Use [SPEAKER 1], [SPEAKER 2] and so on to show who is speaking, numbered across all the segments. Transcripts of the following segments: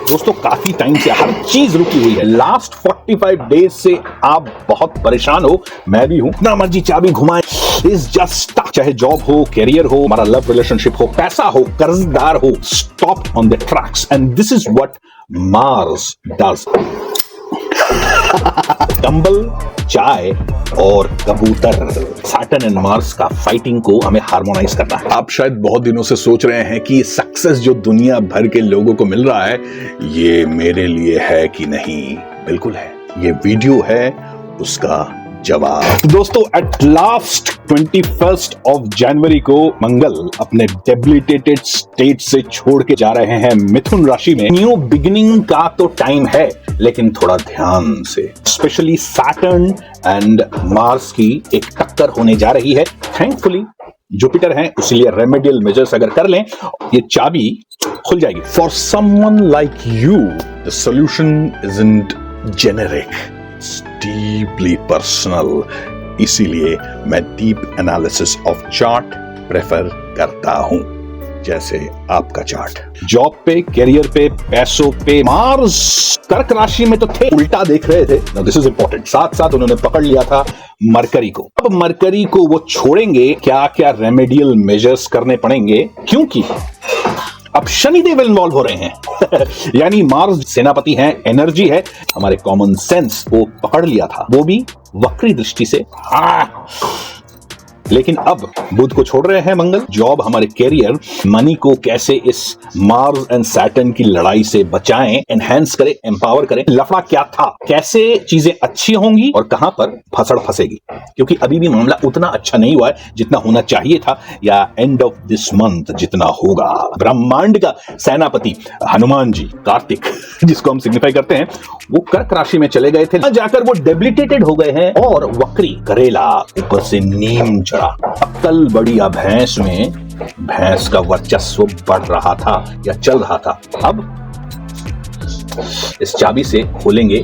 [SPEAKER 1] दोस्तों काफी टाइम से हर चीज रुकी हुई है। लास्ट 45 डेज से आप बहुत परेशान हो, मैं भी हूं। ना मर्जी चाबी घुमाए, इज जस्ट स्टक। चाहे जॉब हो, कैरियर हो, हमारा लव रिलेशनशिप हो, पैसा हो, कर्जदार हो, stop on the tracks and this is what Mars does. कंबल, चाय और कबूतर, सैटर्न एंड मार्स का फाइटिंग को हमें हार्मोनाइज करना है। आप शायद बहुत दिनों से सोच रहे हैं कि सक्सेस जो दुनिया भर के लोगों को मिल रहा है, ये मेरे लिए है कि नहीं। बिल्कुल है, ये वीडियो है उसका जवाब। दोस्तों एट लास्ट 21 ऑफ जनवरी को मंगल अपने डेबिलिटेटेड स्टेट से छोड़ के जा रहे हैं मिथुन राशि में। न्यू बिगिनिंग का तो टाइम है, लेकिन थोड़ा ध्यान से। स्पेशली सैटर्न एंड मार्स की एक टक्कर होने जा रही है। थैंकफुली जुपिटर है, इसलिए रेमेडियल मेजर्स अगर कर लें, ये चाबी खुल जाएगी। For someone like you the solution isn't generic, it's deeply personal. इसीलिए मैं deep analysis of chart prefer करता हूं, जैसे आपका चार्ट। जॉब पे, कैरियर पे, पैसों पे मार्स कर्क राशि में तो थे, उल्टा देख रहे थे। Now this is important. साथ साथ उन्होंने पकड़ लिया था मरकरी को। अब मरकरी को वो छोड़ेंगे, क्या क्या रेमेडियल मेजर्स करने पड़ेंगे, क्योंकि अब शनिदेव इन्वॉल्व हो रहे हैं। यानी मार्स सेनापति हैं, एनर्जी है, हमारे कॉमन सेंस वो पकड़ लिया था, वो भी वक्री दृष्टि से। लेकिन अब बुध को छोड़ रहे हैं मंगल। जॉब, हमारे कैरियर, मनी को कैसे इस मार्स एंड सैटर्न की लड़ाई से बचाएं, एनहांस करें, एम्पावर करें। लफड़ा क्या था, कैसे चीजें अच्छी होंगी और कहां पर फसड़ फंसेगी, क्योंकि अभी भी मामला उतना अच्छा नहीं हुआ है जितना होना चाहिए था, या एंड ऑफ दिस मंथ जितना होगा। ब्रह्मांड का सेनापति हनुमान जी, कार्तिक जिसको हम सिग्निफाई करते हैं, वो कर्क राशि में चले गए थे। जाकर वो डेबिलिटेटेड हो गए हैं और वक्री करेला, ऊपर से नीम चढ़ा। अक्कल बढ़िया भैंस में भैंस का वर्चस्व बढ़ रहा था या चल रहा था। अब इस चाबी से खोलेंगे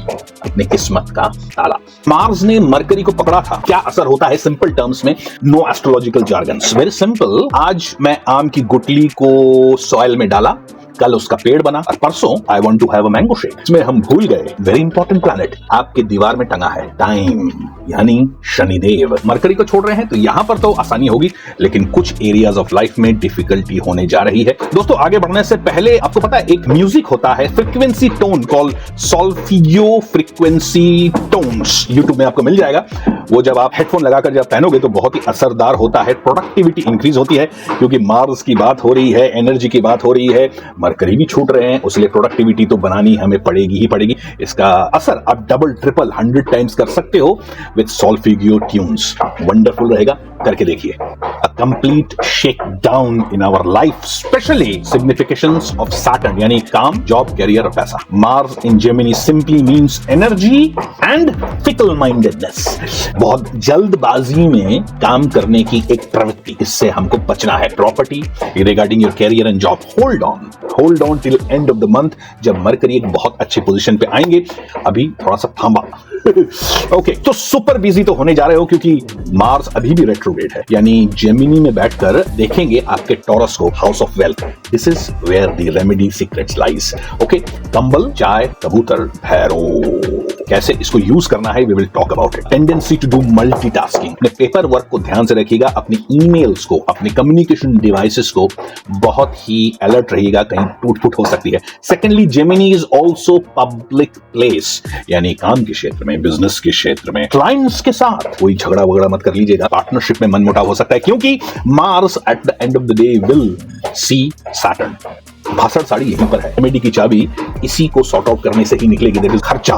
[SPEAKER 1] अपनी किस्मत का ताला। मार्स ने मरकरी को पकड़ा था, क्या असर होता है सिंपल टर्म्स में, no astrological jargons, very simple. आज मैं आम की गुठली को सॉइल में डाला, कल उसका पेड़ बना, और परसों I want to have a mango shake. इसमें हम भूल गए वेरी इंपॉर्टेंट प्लैनेट आपके दीवार में टंगा है, टाइम, यानी शनिदेव। मरकरी को छोड़ रहे हैं तो यहां पर तो आसानी होगी, लेकिन कुछ एरियाज ऑफ लाइफ में डिफिकल्टी होने जा रही है। दोस्तों आगे बढ़ने से पहले आपको पता है एक म्यूजिक होता है, frequency tone, called solfeggio frequency tones, YouTube में आपको मिल जाएगा। वो जब आप हेडफोन लगाकर जब पहनोगे तो बहुत ही असरदार होता है, प्रोडक्टिविटी इंक्रीज होती है, क्योंकि मार्स की बात हो रही है, एनर्जी की बात हो रही है, मरकरी भी छूट रहे हैं, उसलिए प्रोडक्टिविटी तो बनानी हमें पड़ेगी ही पड़ेगी। इसका असर आप डबल, ट्रिपल, 100 टाइम्स कर सकते हो विद सॉल्फियो ट्यून्स। वंडरफुल रहेगा, करके देखिए। A complete shake down in our life, specially significations of Saturn, यानी काम, जॉब, कैरियर और पैसा। Mars in Gemini simply means energy and fickle mindedness, बहुत जल्दबाजी में काम करने की एक प्रवृत्ति, इससे हमको बचना है। Property regarding your career and job, hold on till end of the month, जब मरकरी एक बहुत अच्छी पोजीशन पे आएंगे। अभी थोड़ा सा थांबा। ओके, तो सुपर बिजी तो होने जा रहे हो, क्योंकि मार्स अभी भी रेट्रोग्रेड है, यानी जेमिनी में बैठकर देखेंगे आपके टॉरस को, house of wealth. This is where the remedy secrets lies. Okay, कंबल, चाय, कबूतर, भैरो, कैसे इसको यूज करना है, we will talk about it. Tendency to do multitasking, अपने पेपर वर्क को ध्यान से रखिएगा, अपनी ईमेल्स को, अपने कम्युनिकेशन डिवाइसेस को बहुत ही अलर्ट रहिएगा, कहीं टूट फूट हो सकती है। Secondly, Gemini is also public place, यानी काम के क्षेत्र में, बिजनेस के क्षेत्र में, क्लाइंट्स के साथ कोई झगड़ा वगड़ा मत कर लीजिएगा, पार्टनरशिप में मनमुटाव हो सकता है, क्योंकि Mars at the end of the day will see Saturn. भाषण साड़ी यहीं पर है, रेमेडी की चाबी इसी को सॉर्ट आउट करने से ही निकलेगी। देखिए खर्चा,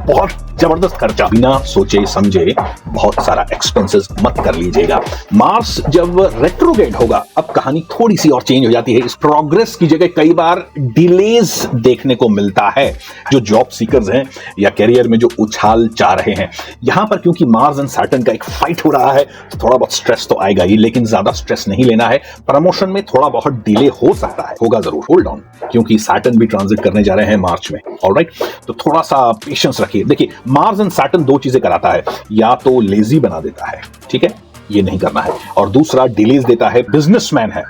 [SPEAKER 1] बहुत जबरदस्त खर्चा, बिना सोचे समझे बहुत सारा एक्सपेंसेस मत कर लीजिएगा। मार्स जब रेट्रोग्रेड होगा, अब कहानी थोड़ी सी और चेंज हो जाती है। इस प्रोग्रेस की जगह कई बार डिलेज देखने को मिलता है। जो जॉब सीकर्स हैं या कैरियर में जो उछाल चाह रहे हैं, यहां पर क्योंकि मार्स एंड सैटर्न का एक फाइट हो रहा है, तो थोड़ा बहुत स्ट्रेस तो आएगा ही, लेकिन ज्यादा स्ट्रेस नहीं लेना है। प्रमोशन में थोड़ा बहुत डिले हो सकता है, होगा जरूर, होल्ड ऑन, क्योंकि सैटर्न भी ट्रांजिट करने जा रहे हैं मार्च में। ऑलराइट, तो थोड़ा सा पेशेंस रखिए। देखिए मार्स एंड सैटर्न दो चीजें कराता है, या तो लेजी बना देता है, ठीक है, ये नहीं करना है, और दूसरा डिलेज देता है। बिजनेसमैन है,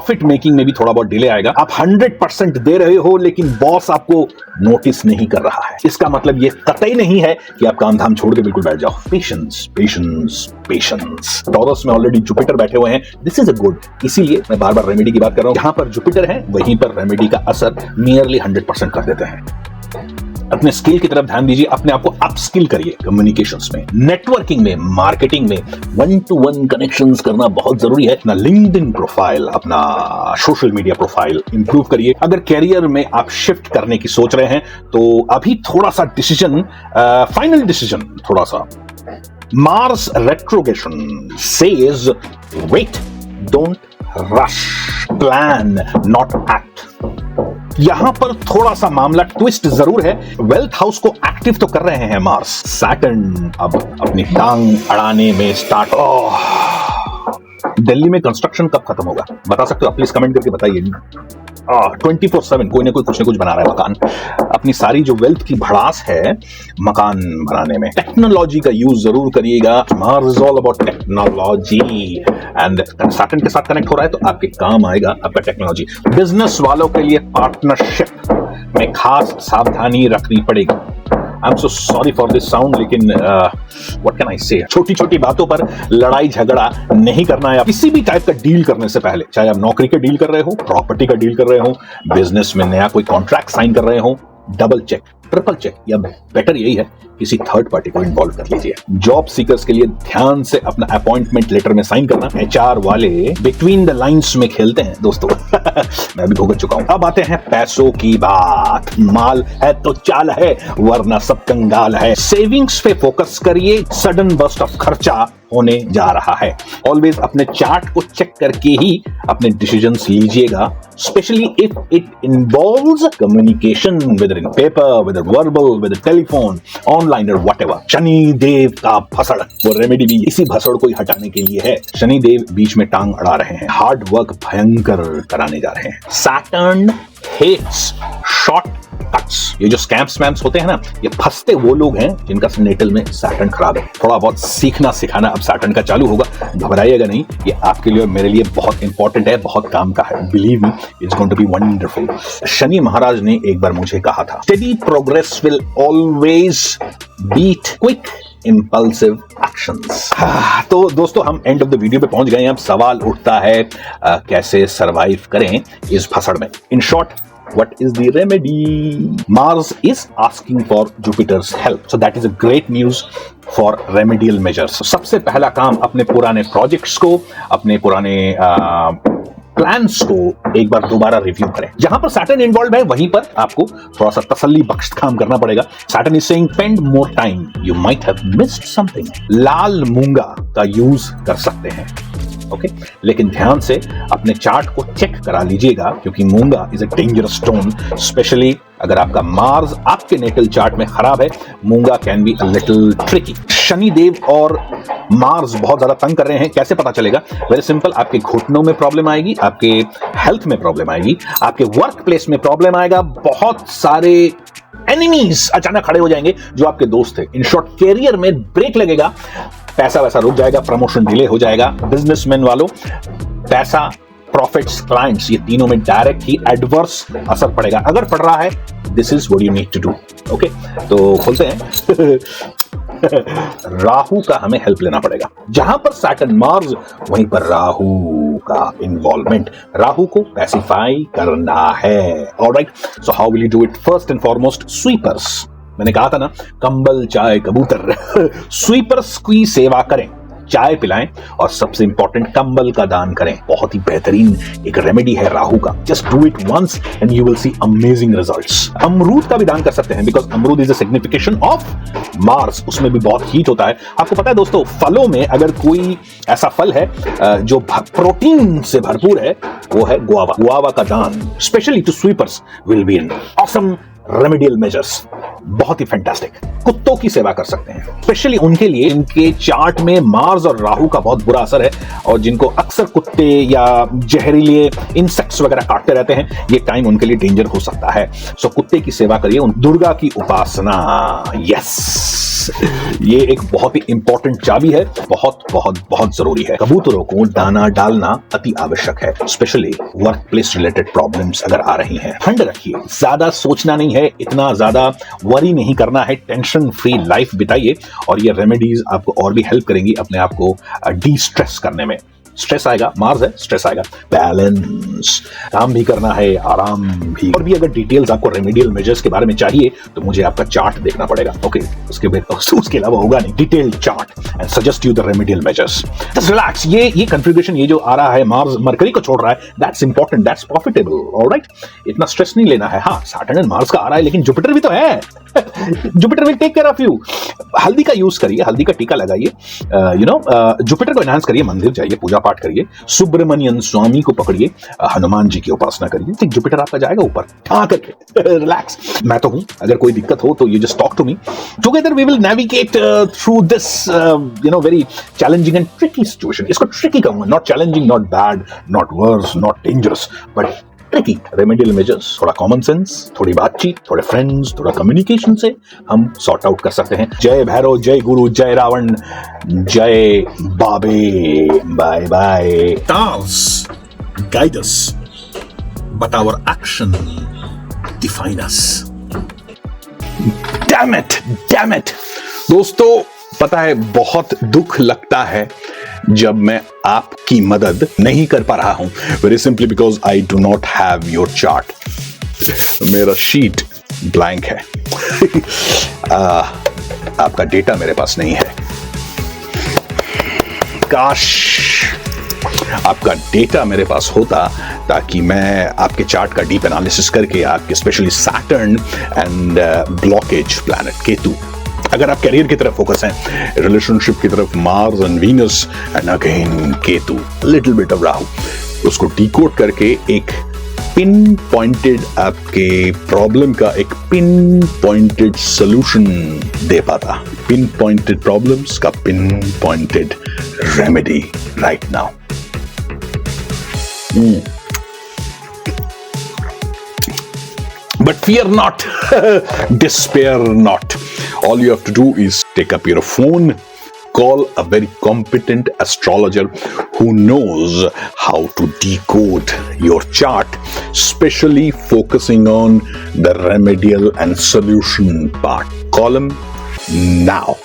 [SPEAKER 1] प्रॉफिट मेकिंग में भी थोड़ा बहुत डिले आएगा। आप 100% दे रहे हो लेकिन बॉस आपको नोटिस नहीं कर रहा है। इसका मतलब ये कतई नहीं है कि आप काम धाम छोड़ के बिल्कुल बैठ जाओ। Patience, patience, patience. टॉरस में ऑलरेडी जुपिटर बैठे हुए हैं, दिस इज अ गुड। इसीलिए मैं बार बार रेमेडी की बात कर रहा हूं। जहां पर जुपिटर है वहीं पर रेमेडी का असर नियरली 100% कर देते हैं। अपने स्किल की तरफ ध्यान दीजिए, अपने आप को अप स्किल करिए कम्युनिकेशंस में, नेटवर्किंग में, मार्केटिंग में, 1-to-1 कनेक्शंस करना बहुत जरूरी है। अपना लिंक्डइन प्रोफाइल, अपना सोशल मीडिया प्रोफाइल इंप्रूव करिए। अगर कैरियर में आप शिफ्ट करने की सोच रहे हैं तो अभी थोड़ा सा डिसीजन, फाइनल डिसीजन थोड़ा सा। Mars retrogression says wait, don't rush, plan not act. यहां पर थोड़ा सा मामला ट्विस्ट जरूर है। वेल्थ हाउस को एक्टिव तो कर रहे हैं मार्स, सैटर्न अब अपनी टांग अड़ाने में स्टार्ट। दिल्ली में कंस्ट्रक्शन कब खत्म होगा बता सकते हो आप? प्लीज कमेंट करके बताइए। 24/7 कोई ना कोई कुछ ना कुछ बना रहा है मकान। अपनी सारी जो वेल्थ की भड़ास है मकान बनाने में, टेक्नोलॉजी का यूज जरूर करिएगा। Mars is all about technology and Saturn के साथ कनेक्ट हो रहा है तो आपके काम आएगा आपका टेक्नोलॉजी। बिजनेस वालों के लिए पार्टनरशिप में खास सावधानी रखनी पड़ेगी। I am so sorry for this sound, लेकिन व्हाट कैन आई से, छोटी छोटी बातों पर लड़ाई झगड़ा नहीं करना है। किसी भी टाइप का डील करने से पहले, चाहे आप नौकरी का डील कर रहे हो, प्रॉपर्टी का डील कर रहे हो, बिजनेस में नया कोई कॉन्ट्रैक्ट साइन कर रहे हो, डबल चेक, ट्रिपल चेक, या बेटर यही है किसी थर्ड पार्टी को इन्वॉल्व कर लीजिए। जॉब सीकर्स के लिए ध्यान से अपना अपॉइंटमेंट लेटर में साइन करना। एचआर वाले बिटवीन द लाइंस में खेलते हैं दोस्तों। मैं भी भुगत चुका हूं। अब आते हैं पैसों की बात। माल है तो चाल है, वरना सब कंगाल है। सेविंग्स पे फोकस करिए, सडन बर्स्ट ऑफ खर्चा होने जा रहा है। ऑलवेज अपने चार्ट को चेक करके ही अपने डिसीजंस लीजिएगा, specially if it involves communication, whether in paper, whether verbal, whether telephone, online और व्हाटएवर। शनि देव का भसड़, वो रेमेडी भी इसी भसड़ को ही हटाने के लिए है। शनि देव बीच में टांग अड़ा रहे हैं, हार्ड वर्क भयंकर कराने जा रहे हैं। Saturn hates shortcuts. ये जो स्कैम्स होते हैं ना, ये फंसते वो लोग हैं जिनका नेटल में सैटर्न खराब है। थोड़ा बहुत सीखना सिखाना अब सैटर्न का चालू होगा, घबराइएगा नहीं। ये आपके लिए और मेरे लिए बहुत इंपॉर्टेंट है, बहुत काम का है। Believe me, it's going to be wonderful. Shani Maharaj ने एक बार मुझे कहा था, steady progress will always beat quick impulsive actions. तो दोस्तों हम एंड ऑफ द वीडियो पे पहुंच गए हैं। अब सवाल उठता है कैसे सरवाइव करें इस भसड़ में। In short, what is the remedy? Mars is asking for Jupiter's help, so that is a great news for remedial measures. So, सबसे पहला काम अपने पुराने प्रोजेक्ट्स को, अपने पुराने प्लान्स को एक बार दोबारा रिव्यू करें। जहां पर सैटर्न इन्वॉल्व है वहीं पर आपको थोड़ा सा तसल्ली बख्श काम करना पड़ेगा। Saturn is saying spend more time, you might have missed something. लाल मूंगा का यूज कर सकते हैं, ओके, लेकिन ध्यान से अपने चार्ट को चेक करा लीजिएगा, क्योंकि मूंगा is a dangerous stone, specially अगर आपका मार्स आपके नेटल चार्ट में खराब है। मूंगा can be a little tricky. Shani Dev और मार्स बहुत ज्यादा तंग कर रहे हैं, कैसे पता चलेगा? वेरी सिंपल, आपके घुटनों में प्रॉब्लम आएगी, आपके हेल्थ में प्रॉब्लम आएगी, आपके वर्क प्लेस में प्रॉब्लम आएगा, बहुत सारे एनिमीज अचानक खड़े हो जाएंगे जो आपके दोस्त थे। इन शॉर्ट, कैरियर में ब्रेक लगेगा, पैसा वैसा रुक जाएगा, प्रमोशन डिले हो जाएगा। बिजनेसमैन वालों, पैसा, प्रॉफिट्स, क्लाइंट्स, ये तीनों में डायरेक्ट ही एडवर्स असर पड़ेगा। अगर पड़ रहा है, this is what you need to do. Okay, तो खोलते हैं। राहु का हमें हेल्प लेना पड़ेगा। जहां पर सैटर्न मार्स, वहीं पर राहु का इन्वॉल्वमेंट। राहु को पैसिफाई करना है। Alright, so how will you do it? First and foremost, sweepers. मैंने कहा था ना, कंबल चाय कबूतर। स्वीपर्स की सेवा करें, चाय पिलाएं और सबसे इंपॉर्टेंट कंबल का दान करें। बहुत ही बेहतरीन एक रेमेडी है राहु का। Just do it once and you will see amazing results. अमरूद का भी दान कर सकते हैं, बिकॉज अमरूद is a signification of Mars, उसमें भी बहुत हीट होता है। आपको पता है दोस्तों, फलों में अगर कोई ऐसा फल है जो प्रोटीन से भरपूर है, वो है गुआवा। गुआवा का दान specially to sweepers will be an awesome remedial measures. बहुत ही फैंटास्टिक। कुत्तों की सेवा कर सकते हैं, स्पेशली उनके लिए इनके चार्ट में मार्स और राहु का बहुत बुरा असर है और जिनको अक्सर कुत्ते या जहरीले इंसेक्ट्स वगैरह काटते रहते हैं, ये टाइम उनके लिए डेंजर हो सकता है। सो कुत्ते की सेवा करिए, उन दुर्गा की उपासना। यस, ये एक बहुत ही इंपॉर्टेंट चाबी है, बहुत बहुत बहुत जरूरी है। कबूतरों को दाना डालना अति आवश्यक है, specially work place related problems अगर आ रही हैं। ठंड रखिए, ज्यादा सोचना नहीं है, इतना ज्यादा वरी नहीं करना है, टेंशन फ्री लाइफ बिताइए और ये रेमेडीज आपको और भी हेल्प करेंगी अपने आप को डी स्ट्रेस करने में। स्ट्रेस आएगा, मार्स है, स्ट्रेस आएगा। बैलेंस, काम भी करना है, आराम भी। और भी अगर डिटेल्स आपको रेमेडियल मेजर्स के बारे में चाहिए तो मुझे आपका चार्ट देखना पड़ेगा, ओके? उसके अलावा होगा नहीं। Detailed chart and suggest you the remedial measures. Just relax. ये कन्फिगरेशन ये जो आ रहा है, मार्स मरकरी को छोड़ रहा है, that's important, that's profitable, alright? इतना स्ट्रेस नहीं लेना है। हाँ, सैटर्न एंड मार्स का आ रहा है, लेकिन जुपिटर भी तो है। Jupiter will take care of you. हल्दी का यूज करिए, हल्दी का टीका लगाइए, जुपिटर को एनहांस करिए, मंदिर जाइए, पूजा पाठ करिए, सुब्रमण्यन स्वामी को पकड़िए, हनुमान जी की उपासना करिए, ठीक जुपिटर आपका जाएगा ऊपर। हाँ करके रिलैक्स। मैं तो हूं, अगर कोई दिक्कत हो तो you just talk to me. Together we will navigate through this very challenging and tricky situation. इसको ट्रिकी कहूंगा, not challenging, not bad, not worse, not dangerous, but tricky. Remedial measures, थोड़ा कॉमन सेंस, थोड़ी बातचीत, थोड़े friends, थोड़ा communication से हम sort out कर सकते हैं। जय भैरव, जय गुरु, जय रावण, जय बाबे। Bye bye. Stars guide us, but our action define us. Damn it, damn it. दोस्तों, पता है बहुत दुख लगता है जब मैं आपकी मदद नहीं कर पा रहा हूं, very simply because I do not have your chart. मेरा शीट ब्लैंक है। आपका डेटा मेरे पास नहीं है। काश आपका डेटा मेरे पास होता ताकि मैं आपके चार्ट का डीप एनालिसिस करके आपके specially Saturn and blockage planet Ketu, अगर आप करियर की तरफ फोकस हैं, रिलेशनशिप की तरफ Mars and Venus and again Ketu, little bit of Rahu, उसको डिकोड करके एक पिन पॉइंटेड आपके प्रॉब्लम का एक पिन पॉइंटेड सॉल्यूशन दे पाता। पिन पॉइंटेड प्रॉब्लम्स का pin pointed remedy right now. But fear not, despair not. All you have to do is take up your phone, call a very competent astrologer who knows how to decode your chart, especially focusing on the remedial and solution part. Call him now.